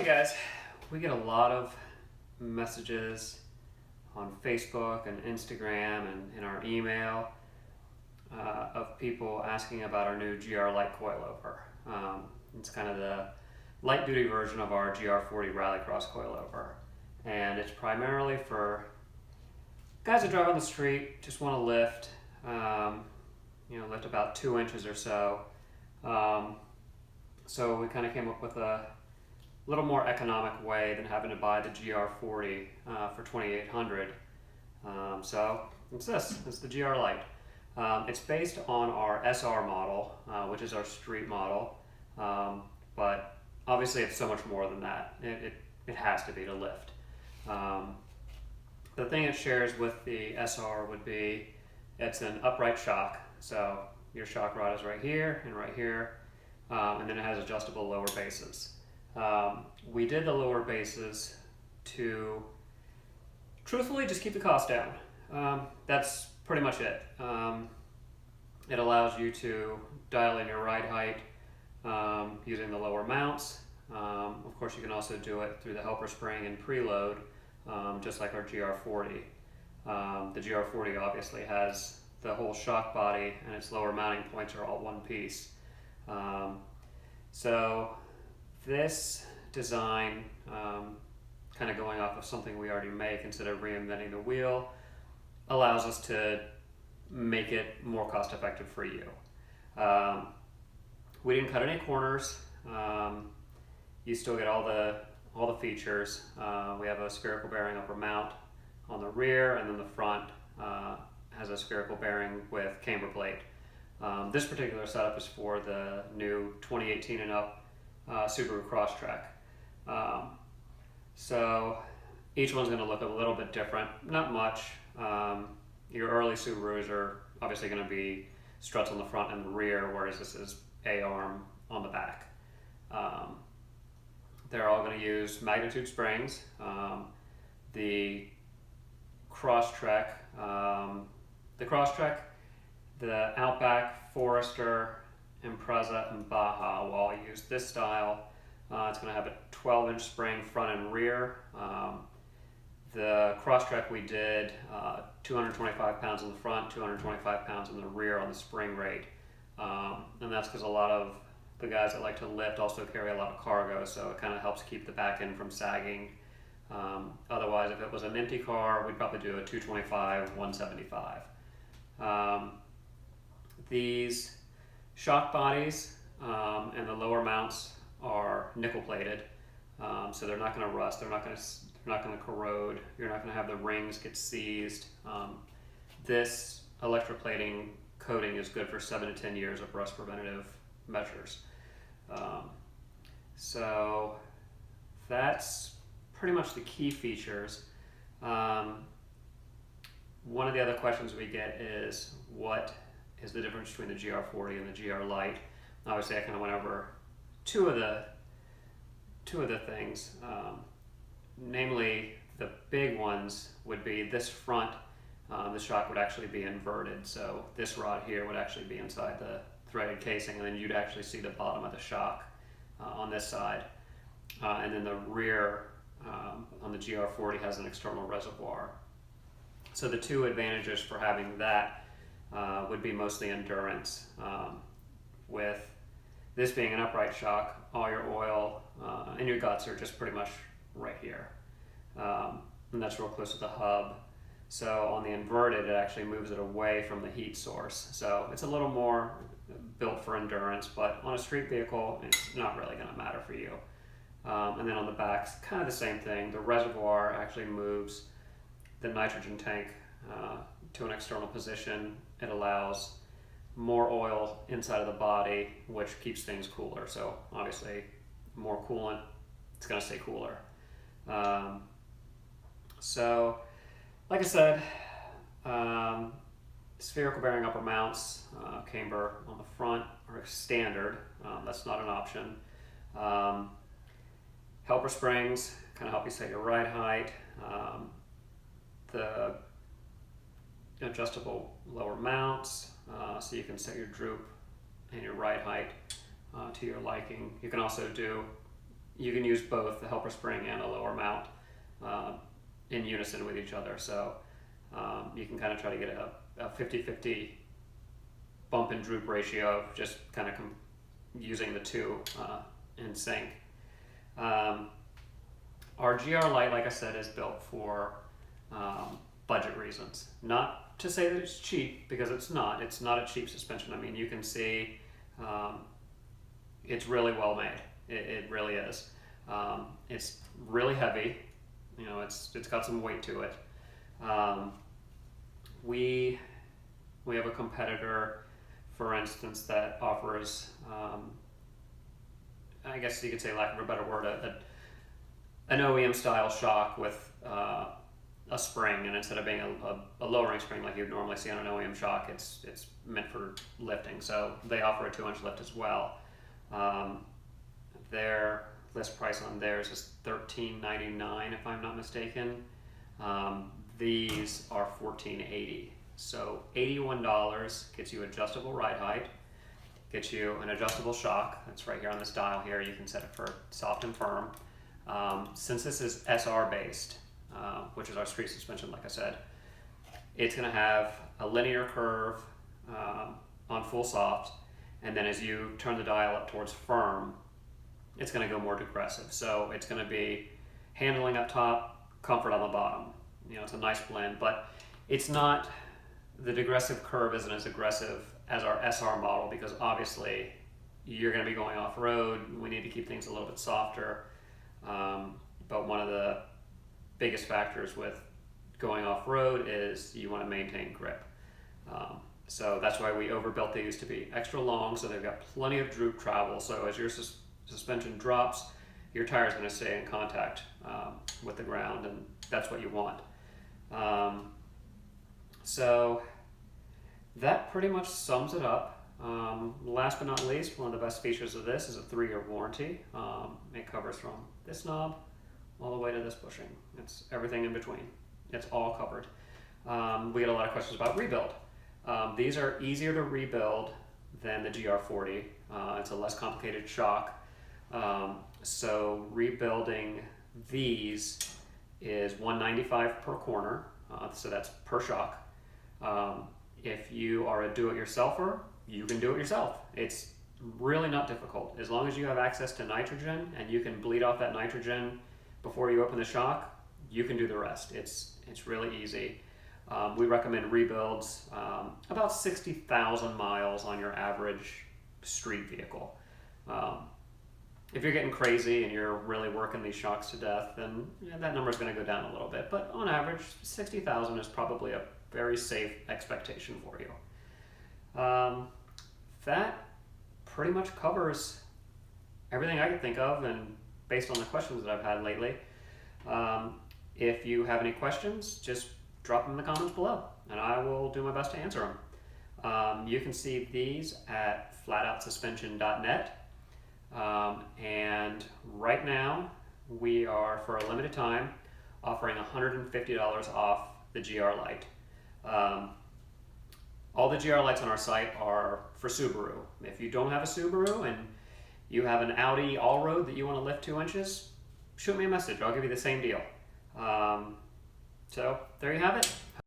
Hey guys, we get a lot of messages on Facebook and Instagram and in our email of people asking about our new GR Lite coilover. It's kind of the light duty version of our GR40 rallycross coilover, and it's primarily for guys that drive on the street, just want to lift, lift about 2 inches or so. So we kind of came up with a little more economic way than having to buy the GR40 for $2,800. So it's the GR Lite. It's based on our SR model, which is our street model, but obviously it's so much more than that. It has to be to lift. The thing it shares with the SR would be it's an upright shock. So your shock rod is right here, and then it has adjustable lower bases. We did the lower bases to truthfully just keep the cost down. That's pretty much it. It allows you to dial in your ride height using the lower mounts. Of course, you can also do it through the helper spring and preload, just like our GR40. The GR40 obviously has the whole shock body, and its lower mounting points are all one piece. So this design, kind of going off of something we already make instead of reinventing the wheel, allows us to make it more cost effective for you. We didn't cut any corners. You still get all the features. We have a spherical bearing upper mount on the rear, and then the front has a spherical bearing with camber plate. This particular setup is for the new 2018 and up Subaru Crosstrek. So each one's going to look a little bit different, not much. Your early Subarus are obviously going to be struts on the front and the rear, whereas this is A-arm on the back. They're all going to use magnitude springs. The Crosstrek, the Outback, Forester, Impreza, and Baja will all use this style. It's going to have a 12-inch spring front and rear. The Crosstrek we did 225 pounds in the front, 225 pounds in the rear on the spring rate. And that's because a lot of the guys that like to lift also carry a lot of cargo, so it kind of helps keep the back end from sagging. Otherwise, if it was an empty car, we'd probably do a 225, 175. These shock bodies and the lower mounts are nickel plated, so they're not going to rust. They're not going to corrode. You're not going to have the rings get seized. This electroplating coating is good for 7 to 10 years of rust preventative measures. So that's pretty much the key features. One of the other questions we get is, what is the difference between the GR40 and the GR Lite? Obviously, I kind of went over two of the things. Namely, the big ones would be this front. The shock would actually be inverted, so this rod here would actually be inside the threaded casing, and then you'd actually see the bottom of the shock on this side. And then the rear on the GR40 has an external reservoir. So the two advantages for having that would be mostly endurance. With this being an upright shock, all your oil and your guts are just pretty much right here. And that's real close to the hub. So on the inverted, it actually moves it away from the heat source. So it's a little more built for endurance, but on a street vehicle, it's not really going to matter for you. And then on the back, it's kind of the same thing. The reservoir actually moves the nitrogen tank to an external position. It allows more oil inside of the body, which keeps things cooler. So obviously, more coolant, it's going to stay cooler. So, like I said, spherical bearing upper mounts, camber on the front are standard. That's not an option. Helper springs kind of help you set your ride height. The adjustable lower mounts, so you can set your droop and your ride height to your liking. You can also do you can use both the helper spring and a lower mount in unison with each other. So you can kind of try to get a 50-50 bump and droop ratio, just kind of using the two in sync. Our GR Lite, like I said, is built for budget reasons. Not to say that it's cheap, because it's not. It's not a cheap suspension. I mean, you can see it's really well made. It really is. It's really heavy. You know, it's got some weight to it. We have a competitor, for instance, that offers, I guess you could say, lack of a better word, an OEM style shock with a spring, and instead of being a lowering spring like you'd normally see on an OEM shock, it's meant for lifting. So they offer a 2-inch lift as well. Their list price on theirs is $13.99 if I'm not mistaken. These are $14.80. So $81 gets you adjustable ride height, gets you an adjustable shock. That's right here on this dial here. You can set it for soft and firm. Since this is SR based, which is our street suspension, like I said, it's going to have a linear curve on full soft, and then as you turn the dial up towards firm, it's going to go more digressive. So it's going to be handling up top, comfort on the bottom. You know, it's a nice blend, but it's not, the digressive curve isn't as aggressive as our SR model, because obviously you're going to be going off-road. We need to keep things a little bit softer. But one of the biggest factors with going off-road is you want to maintain grip. So that's why we overbuilt these to be extra long, so they've got plenty of droop travel. So as your suspension drops, your tire is going to stay in contact with the ground, and that's what you want. So that pretty much sums it up. Last but not least, one of the best features of this is a 3-year warranty. It covers from this knob all the way to this bushing. It's everything in between. It's all covered. We get a lot of questions about rebuild. These are easier to rebuild than the GR40. It's a less complicated shock. So rebuilding these is $195 per corner, so that's per shock. If you are a do-it-yourselfer, you can do it yourself. It's really not difficult. As long as you have access to nitrogen and you can bleed off that nitrogen before you open the shock, you can do the rest. It's really easy. We recommend rebuilds about 60,000 miles on your average street vehicle. If you're getting crazy and you're really working these shocks to death, then that number is going to go down a little bit. But on average, 60,000 is probably a very safe expectation for you. That pretty much covers everything I could think of, and based on the questions that I've had lately. If you have any questions, just drop them in the comments below, and I will do my best to answer them. You can see these at flatoutssuspension.net. And right now, we are, for a limited time, offering $150 off the GR Lite. All the GR Lites on our site are for Subaru. If you don't have a Subaru and you have an Audi all-road that you want to lift 2 inches, shoot me a message. I'll give you the same deal. So there you have it.